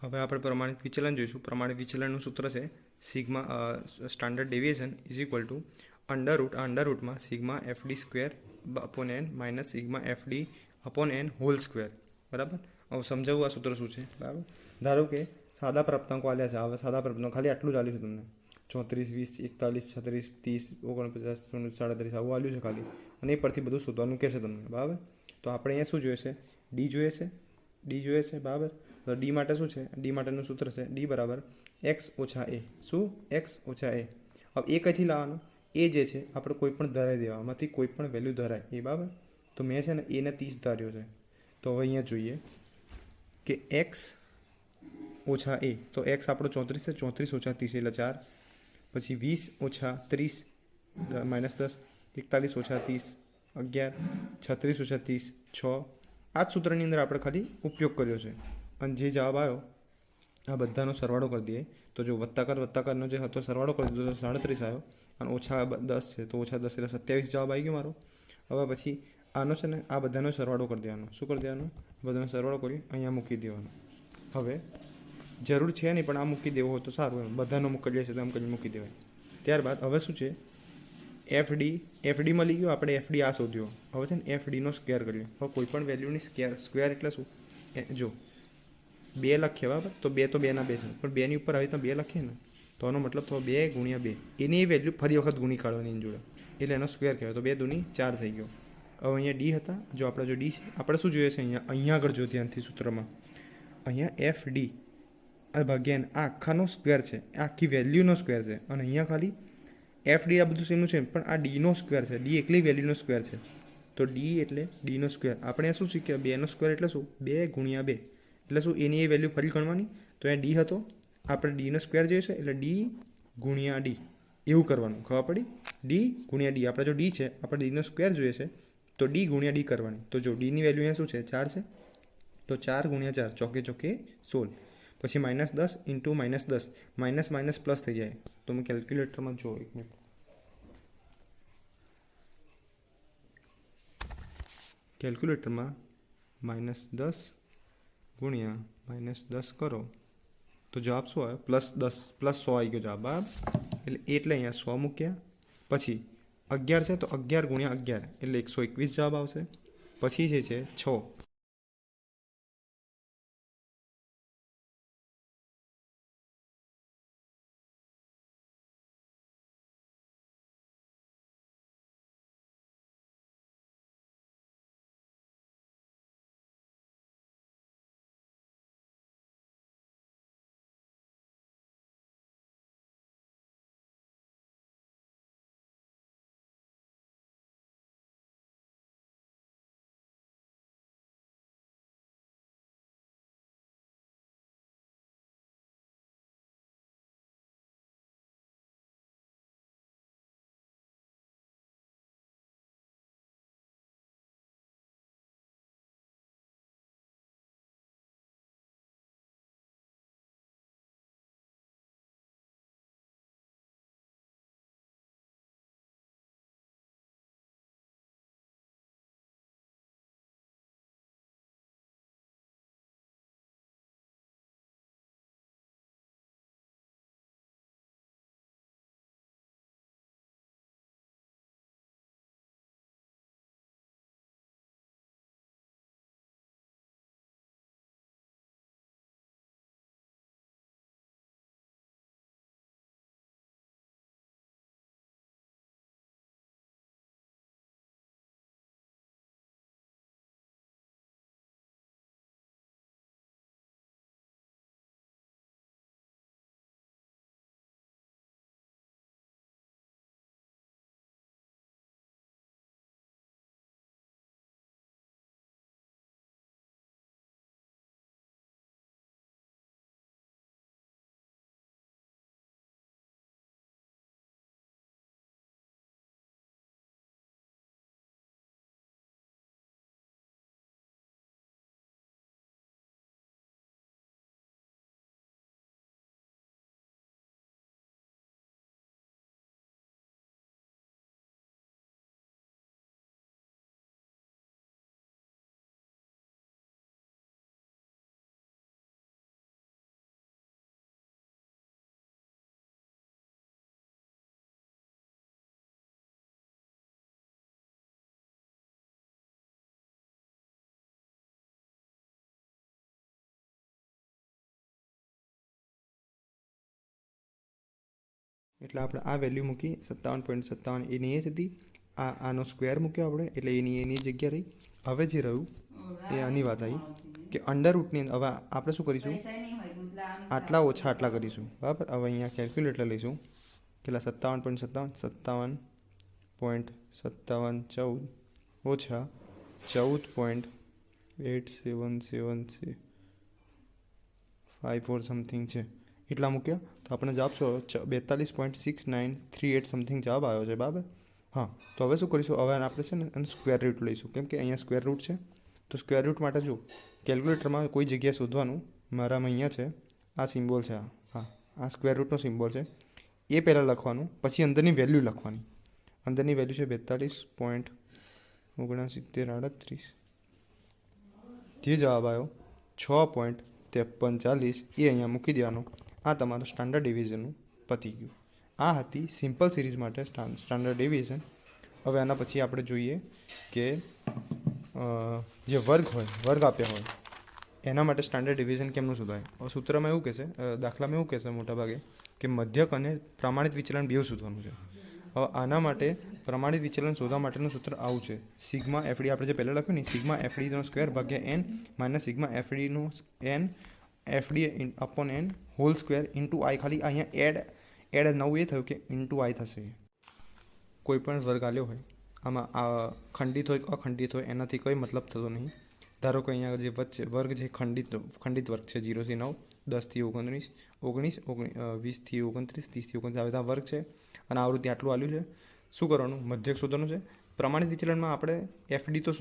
હવે આપણે પ્રમાણિત વિચલન જોઈશું. પ્રમાણિત વિચલનનું સૂત્ર છે sigma standard deviation is equal to under રૂટમાં sigma FD square upon N minus sigma FD upon N whole square. બરાબર. હવે સમજાવું આ સૂત્ર શું છે. બરાબર. ધારો કે સાદા પ્રાપ્તાંકો આલ્યા છે. હવે સાદા પ્રાપ્તાંકો ખાલી આટલું જ આલ્યું છે તમને 34, 20, 41, 36, 30, 49, 37 આવું આલ્યું છે ખાલી. અને એ પરથી બધું શોધવાનું કહેશે તમને. બરાબર. તો આપણે અહીંયા શું જોઈએ છે? ડી જોઈએ છે. બરાબર. તો ડી માટે શું છે? ડી માટેનું સૂત્ર છે ડી બરાબર એક્સ ઓછા એ. શું? એક્સ ઓછા એ. હવે એ કઈથી લાવવાનું? એ જે છે આપણે કોઈ પણ ધરાઈ દેવા, આમાંથી કોઈ પણ વેલ્યુ ધરાય એ. બરાબર. તો મેં છે ને એને 30 ધાર્યો છે. તો હવે અહીંયા જોઈએ કે એક્સ ઓછા એ. તો એક્સ આપણો 34 છે. 34 ઓછા 30 એટલે 4. પછી 20 ઓછા 30 માઇનસ 10. 41 ઓછા 30 11. 36 ઓછા 30 6. આ જ સૂત્રની અંદર આપણે ખાલી ઉપયોગ કર્યો છે. અને જે જવાબ આવ્યો આ બધાનો સરવાળો કરી દઈએ તો જો વત્તાકારનો જે હતો સરવાળો કરી દીધો તો 37 આવ્યો. અને ઓછા 10 છે તો ઓછા 10 એટલે 27 જવાબ આવી ગયો મારો. હવે પછી આનો છે ને આ બધાનો સરવાળો કરી દેવાનો. શું કરી દેવાનો? બધાનો સરવાળો કરી અહીંયા મૂકી દેવાનો. હવે જરૂર છે નહીં પણ આ મૂકી દેવો હોય તો સારું. એમ બધાનો મૂકી છે તો એમ કરી મૂકી દેવાય. ત્યારબાદ હવે શું છે? એફડી મળી ગયો. આપણે એફડી આ શોધ્યો. હવે છે ને એફડીનો સ્ક્વેર કર્યો. હવે કોઈ પણ વેલ્યુની સ્ક્વેર એટલે શું? જો 2 લખીએ. બરાબર. તો 2 તો 2 ના 2 છે. પણ 2ની ઉપર આવી તો 2 લખીએ ને તો એનો મતલબ તો 2 ગુણ્યા 2 એની એ વેલ્યુ ફરી વખત ગુણી કાઢવાની એની જોડે, એટલે એનો સ્ક્વેર કહેવાય. તો 2 દૂની 4 થઈ ગયો. હવે અહીંયા ડી હતા. જો આપણે ડી છે આપણે શું જોઈએ છે અહીંયા આગળ જો ધ્યાનથી સૂત્રમાં અહીંયા એફ ડી ભાગ્યા એન આ આખાનો સ્ક્વેર છે. આ આખી વેલ્યુનો સ્ક્વેર છે. અને અહીંયા ખાલી એફ ડી આ બધું સેમનું છે પણ આ ડીનો સ્ક્વેર છે. ડી એકલી વેલ્યુનો સ્ક્વેર છે. તો ડી એટલે ડીનો સ્ક્વેર. આપણે શું શીખ્યા? 2નો સ્ક્વેર એટલે શું? 2 ગુણ્યા 2 એટલે શું? એની એ વેલ્યુ ફરી ગણવાની. તો અહીંયા ડી હતો, આપણે ડીનો સ્ક્વેર જોઈએ છે એટલે ડી ગુણ્યા ડી એવું કરવાનું. ખબર પડી? ડી ગુણ્યા ડી. આપણે જો ડી છે આપણે ડીનો સ્ક્વેર જોઈએ છે તો ડી ગુણ્યા ડી કરવાની. તો જો ડીની વેલ્યુ અહીંયા શું છે? 4 છે. તો 4 ગુણ્યા 4 ચોકે ચોકે 16. પછી -10 ઇન્ટુ -10 માઇનસ માઇનસ પ્લસ થઈ જાય. તો હું કેલ્ક્યુલેટરમાં જો 1 મિનિટ કેલ્ક્યુલેટરમાં -10 ગુણ્યા -10 કરો તો જવાબ શું આવે? +10 +100 આવી ગયો જવાબ. બરાબર. એટલે અહીંયા 100 મૂક્યા. પછી 11 છે તો 11 ગુણ્યા 11 એટલે 121 જવાબ આવશે. પછી જે છે 6 એટલે આપણે આ વેલ્યુ મૂકી 57.57 એની એ જ હતી. આનો સ્ક્વેર મૂક્યો આપણે એટલે એની જગ્યા રહી. હવે જે રહ્યું એ આની વાત આવી કે અંડર રૂટની અંદર હવે આપણે શું કરીશું, આટલા ઓછા આટલા કરીશું. બરાબર. હવે અહીંયા કેલ્ક્યુલેટર લઈશું. કેટલા? 57.57 ઓછા 14.8754 સમથિંગ છે એટલા મૂક્યા તો આપણે જવાબ 42.6938 સમથિંગ જવાબ આવ્યો છે. બરાબર. હા, તો હવે શું કરીશું, હવે આપણે છે ને એનું સ્ક્વેર રૂટ લઈશું કેમ કે અહીંયા સ્ક્વેર રૂટ છે. તો સ્ક્વેર રૂટ માટે જો કેલ્ક્યુલેટરમાં કોઈ જગ્યાએ શોધવાનું, મારામાં અહીંયા છે આ સિમ્બોલ છે. હા, આ સ્ક્વેર રૂટનો સિમ્બોલ છે એ પહેલાં લખવાનું, પછી અંદરની વેલ્યુ લખવાની. અંદરની વેલ્યુ છે 42.6938. જે જવાબ આવ્યો 6.5340 એ અહીંયા મૂકી દેવાનો. આ તમારું સ્ટાન્ડર્ડ ડેવિઝનનું પતી ગયું. આ હતી સિમ્પલ સિરીઝ માટે સ્ટાન્ડર્ડ ડેવિઝન. હવે આના પછી આપણે જોઈએ કે જે વર્ગ આપ્યા હોય એના માટે સ્ટાન્ડર્ડ ડેવિઝન કેમનું શોધાય. સૂત્રમાં એવું કહેશે, દાખલામાં એવું કહેશે મોટાભાગે કે મધ્યક અને પ્રમાણિત વિચલન બેઉ શોધવાનું છે. હવે આના માટે પ્રમાણિત વિચલન શોધવા માટેનું સૂત્ર આવું છે, સિગ્મા એફડી આપણે જે પહેલાં લખ્યું ને, સિગ્મા એફડીનો સ્ક્વેર ભાગ્યા એન માઇનસ સિગ્મા એફડીનો N FD upon N whole square into I. ખાલી અહીંયા એડ નવું એ થયું કે ઇન્ટુ આઈ થશે. કોઈ પણ વર્ગ આલ્યો હોય આમાં ખંડિત હોય અખંડિત હોય એનાથી કોઈ મતલબ થતો નહીં. ધારો કે અહીંયા જે વચ્ચે વર્ગ છે ખંડિત વર્ગ છે 0 થી 9, 10 થી 19, 20 થી 29, 30 થી 29 આ વર્ગ છે અને આવૃત્તિ આટલું આલ્યું છે. શું કરવાનું? મધ્યક શોધવાનું છે. પ્રમાણિત વિચલનમાં આપણે એફડી તો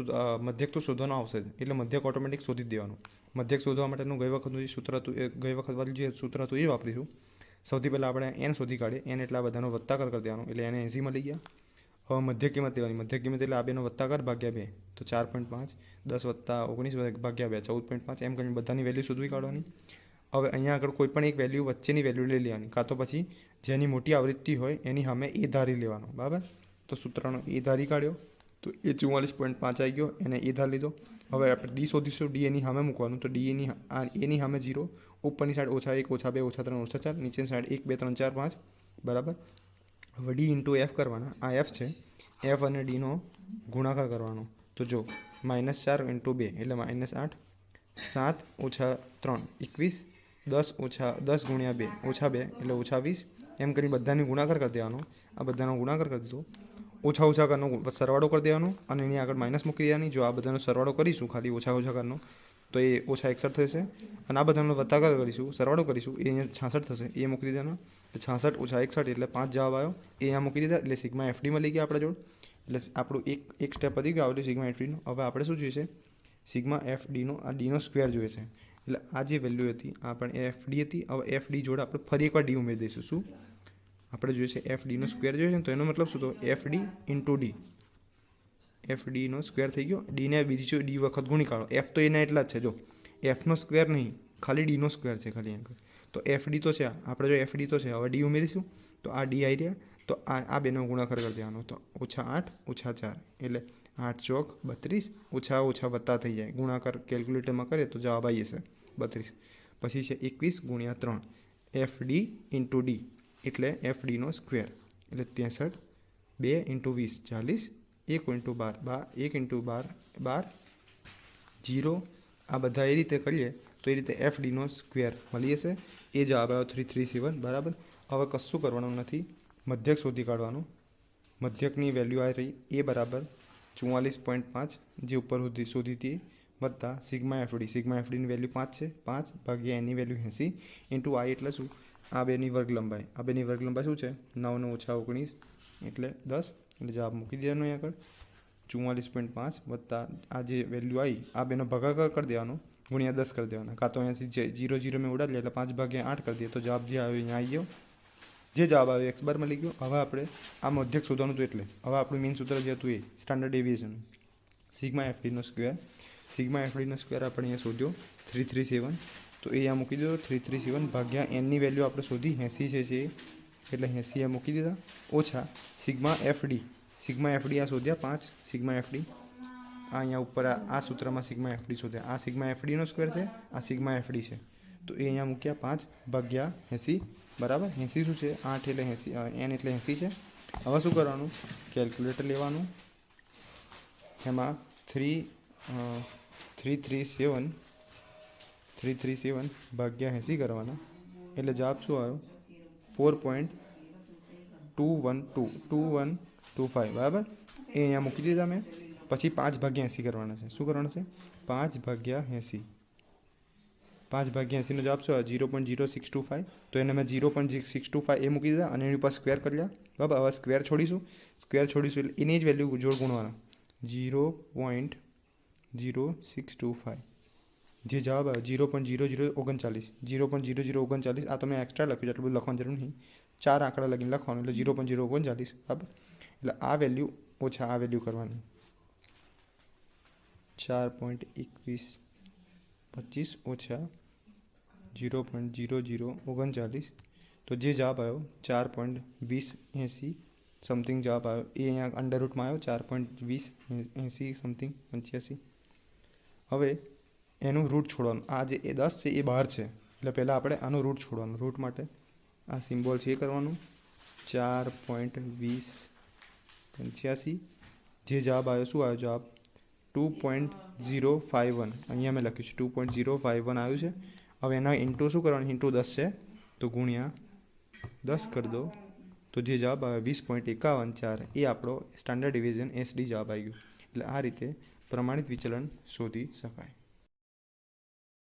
મધ્યક તો શોધવાનો આવશે જ, એટલે મધ્યક ઓટોમેટિક શોધી જ દેવાનું. મધ્યક શોધવા માટેનું ગઈ વખતનું જે સૂત્ર હતું ગઈ વખત વાળું જે સૂત્ર હતું એ વાપરીશું. સૌથી પહેલાં આપણે એન શોધી કાઢીએ. એન એટલે આ બધાનો વત્તાકાર કરી દેવાનો એટલે એને 80 મળી ગયા. હવે મધ્ય કિંમત લેવાની. મધ્ય કિંમત એટલે આ બેનો વત્તાકાર ભાગ્યા 2 તો 4.5, 10 વત્તા 19 ભાગ્યા 2 14.5 એમ કરીને બધાની વેલ્યુ શોધવી કાઢવાની. હવે અહીંયા આગળ કોઈ પણ એક વેલ્યુ વચ્ચેની વેલ્યુ લઈ લેવાની, કાં તો પછી જેની મોટી આવૃત્તિ હોય એની સામે એ ધારી લેવાનો. બરાબર. તો સૂત્રનો એ ધારી કાઢ્યો તો એ 44.5 આવી ગયો, એને એ ધાર લીધો. હવે આપણે ડી શોધીશું. ડી એની સામે મૂકવાનું તો ડી એની સામે 0, ઉપરની સાઈડ -1, -2, -3, -4, નીચેની સાઈડ 1, 2, 3, 4, 5. બરાબર. હવે ડી ઇન્ટુ એફ કરવાના. આ એફ છે. એફ અને ડીનો ગુણાકાર કરવાનો. તો જો -4 × 2 એટલે -8, 7 - 3 21, 10 × 2 એટલે -20 એમ કરી બધાની ગુણાકાર કરી દેવાનો. આ બધાનો ગુણાકાર કરી દીધો. ઓછા કરનો સરવાળો કરી દેવાનો અને એની આગળ માઇનસ મૂકી દેવાની. જો આ બધાનો સરવાળો કરીશું ખાલી ઓછા કરનો તો એ -61 થશે અને આ બધાનો વત્તાકાર કરીશું, સરવાળો કરીશું, એ અહીંયા 66 થશે. એ મૂકી દીધાના. 66 - 61 એટલે 5 જવાબ આવ્યો. એ અહીંયા મૂકી દીધા એટલે સિગ્મા એફડી મળી ગયા આપણે જોડે. એટલે આપણું એક સ્ટેપ વધી ગયું આવડ્યું સિગ્મા એફડીનું. હવે આપણે શું જોઈએ છે? સિગ્મા એફડીનો આ ડીનો સ્ક્વેર જોઈએ છે. એટલે આ જે વેલ્યુ હતી આ પણ એફડી હતી. હવે એફડી જોડે આપણે ફરી એકવાર ડી ઉમેરી દઈશું. શું આપણે જોઈએ છે? એફડીનો સ્ક્વેર જોઈએ છે તો એનો મતલબ શું તો એફડી ઇન્ટુ ડી. એફડીનો સ્ક્વેર થઈ ગયો. ડીને બીજી ડી વખત ગુણી કાઢો. એફ તો એના એટલા જ છે. જો એફનો સ્ક્વેર નહીં, ખાલી ડીનો સ્ક્વેર છે ખાલી એમ. તો એફડી તો છે, આપણે જો એફડી તો છે. હવે ડી ઉમેરીશું તો આ ડી આવી રહ્યા તો આ બેનો ગુણાકાર કરી દેવાનો. તો -8 - 4 એટલે 8 × 32 ઓછા વત્તા થઈ જાય. ગુણાકાર કેલ્ક્યુલેટરમાં કરીએ તો જવાબ આવી જશે 32. પછી છે 21 × 3 એફડી ઇન્ટુ ડી એટલે એફડીનો સ્ક્વેર એટલે 63, 2 × 20 40, 1 × 12 0. આ બધા એ રીતે કરીએ તો એ રીતે એફડીનો સ્ક્વેર મળી જશે. એ જવાબ આવ્યો 337. બરાબર. હવે કશું કરવાનું નથી, મધ્યક શોધી કાઢવાનું. મધ્યકની વેલ્યુ આ રહી એ બરાબર 44.5 જે ઉપર શોધી હતી વત્તા સિગ્મા એફડી. સિગ્મા એફડીની વેલ્યુ 5 છે. 5 ભાગ્યા એની વેલ્યુ 80 ઇન્ટુ આઈ એટલે શું? આ બેની વર્ગ લંબાઈ. આ બેની વર્ગ લંબાઈ શું છે? 9 - 19 એટલે 10. એટલે જવાબ મૂકી દેવાનો અહીં આગળ 44.5 વત્તા આ જે વેલ્યુ આવી આ બેનો ભાગાકાર કરી દેવાનો, ગુણ્યા 10 કરી દેવાના. કાં તો અહીંયાથી 0 મેં ઉડાડી એટલે 5 ભાગ્યા 8 કરી દઈએ તો જવાબ જે આવ્યો અહીંયા આવી ગયો. જે જવાબ આવ્યો x બાર મળી ગયો. હવે આપણે આ મધ્યક શોધવાનું હતું એટલે હવે આપણું મેઇન સૂત્ર જે હતું એ સ્ટાન્ડર્ડ ડેવિએશન સિગ્મા એફડીનો સ્ક્વેર. સિગ્મા એફડીનો સ્ક્વેર આપણે અહીંયા શોધ્યો 337. તો એ અહીંયા મૂકી દીધો 337 ભાગ્યા એનની વેલ્યુ આપણે શોધી 80 છે એટલે 80 અહીંયા મૂકી દીધા ઓછા સિગ્મા એફડી. સિગ્મા એફડી આ શોધ્યા 5 સિગ્મા એફડી. આ અહીંયા ઉપર આ સૂત્રમાં સિગ્મા એફડી શોધ્યા. આ સિગ્મા એફડીનો સ્ક્વેર છે, આ સિગ્મા એફડી છે. તો એ અહીંયા મૂક્યા 5/80 બરાબર. 80 શું છે? 8 એટલે 80, n એટલે 80 છે. હવે શું કરવાનું? કેલ્ક્યુલેટર લેવાનું, એમાં 337/80 કરવાના, એટલે જવાબ શું આવ્યો? 4.2125 બરાબર. એ અહીંયા મૂકી દીધા મેં. પછી 5/80 કરવાના છે. શું કરવાના છે? 5/80. 5/80 નો જવાબ શું આવે? 0.0625. તો એને મેં 0.625 એ મૂકી દીધા અને એની ઉપર સ્ક્વેર કરી લ્યા બરાબર. હવે સ્ક્વેર છોડીશું એટલે એની જ વેલ્યુ જોડ ગુણવાના. 0.0625 જે જવાબ આવે 0.0039. 0.0039 આ તો મેં એક્સ્ટ્રા લખ્યું છે, એટલું બધું લખવાની જરૂર નહીં. 4 આંકડા લગીને લખવાનું એટલે 0.039 બરાબર. એટલે આ વેલ્યુ ઓછા આ વેલ્યુ કરવાની 4.2125 ઓછા 0.0039. તો જે જવાબ આવ્યો 4.2080 સમથિંગ જવાબ આવ્યો. એ અહીંયા અંડર રૂટમાં આવ્યો 4.2080 સમથિંગ 85. હવે એનું રૂટ છોડવાનું. આ જે 10 છે એ બહાર છે, એટલે પહેલાં આપણે આનું રૂટ છોડવાનું. રૂટ માટે આ સિમ્બોલ છે એ કરવાનું 4.2085. જે જવાબ આવ્યો શું આવ્યો? જવાબ 2.051. અહીંયા મેં લખ્યું છે 2.051 આવ્યું છે. હવે એના ઇન્ટુ શું કરવાનું? ઇન્ટુ 10 છે તો ગુણ્યા 10 કરી દો. તો જે જવાબ આવે 20.514 એ આપણો સ્ટાન્ડર્ડ ડિવિઝન SD જવાબ આવી ગયો. એટલે આ રીતે પ્રમાણિત વિચલન શોધી શકાય.